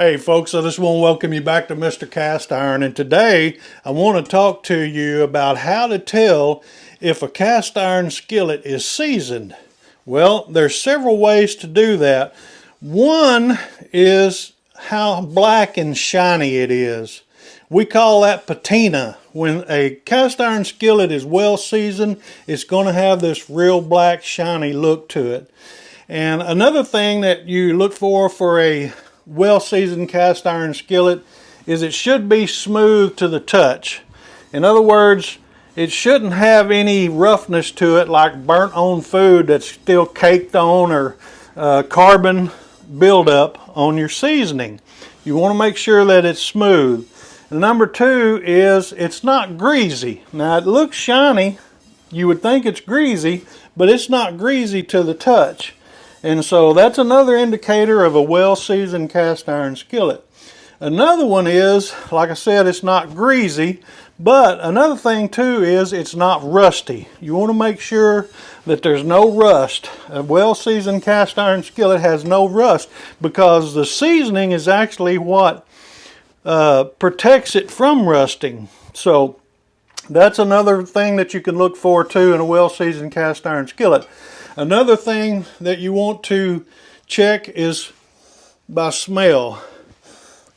Hey folks, I just want to welcome you back to Mr. Cast Iron, and today I want to talk to you about how to tell if a cast iron skillet is seasoned. Well, there's several ways to do that. One is how black and shiny it is. We call that patina. When a cast iron skillet is well seasoned, it's going to have this real black shiny look to it. And another thing that you look for a well-seasoned cast iron skillet is it should be smooth to the touch. In other words, it shouldn't have any roughness to it like burnt on food that's still caked on, or carbon buildup on your seasoning. You want to make sure that it's smooth. And number two is it's not greasy. Now it looks shiny, you would think it's greasy, but it's not greasy to the touch. And so that's another indicator of a well-seasoned cast iron skillet. Another one is, like I said, it's not greasy, but another thing too is it's not rusty. You want to make sure that there's no rust. A well-seasoned cast iron skillet has no rust because the seasoning is actually what protects it from rusting. So that's another thing that you can look for too in a well-seasoned cast iron skillet. Another thing that you want to check is by smell.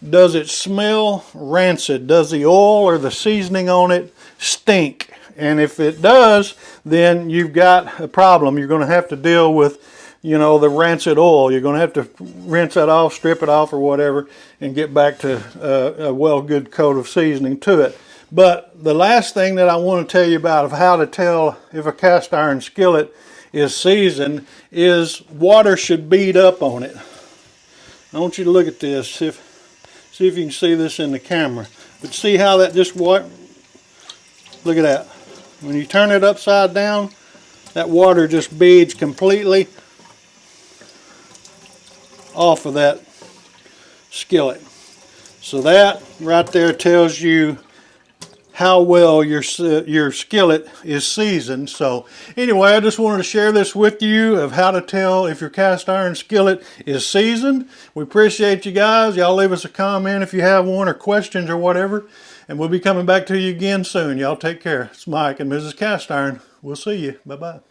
Does it smell rancid? Does the oil or the seasoning on it stink? And if it does, then you've got a problem. You're going to have to deal with, the rancid oil. You're going to have to rinse that off, strip it off or whatever, and get back to a good coat of seasoning to it. But the last thing that I want to tell you about of how to tell if a cast iron skillet is seasoned is water should bead up on it. I want you to look at this, see if you can see this in the camera. But see how that just look at that. When you turn it upside down, that water just beads completely off of that skillet. So that right there tells you how well your skillet is seasoned. So anyway, I just wanted to share this with you of how to tell if your cast iron skillet is seasoned. We appreciate you guys. Y'all leave us a comment if you have one or questions or whatever, and we'll be coming back to you again soon. Y'all take care. It's Mike and Mrs. Cast Iron. We'll see you. Bye-bye.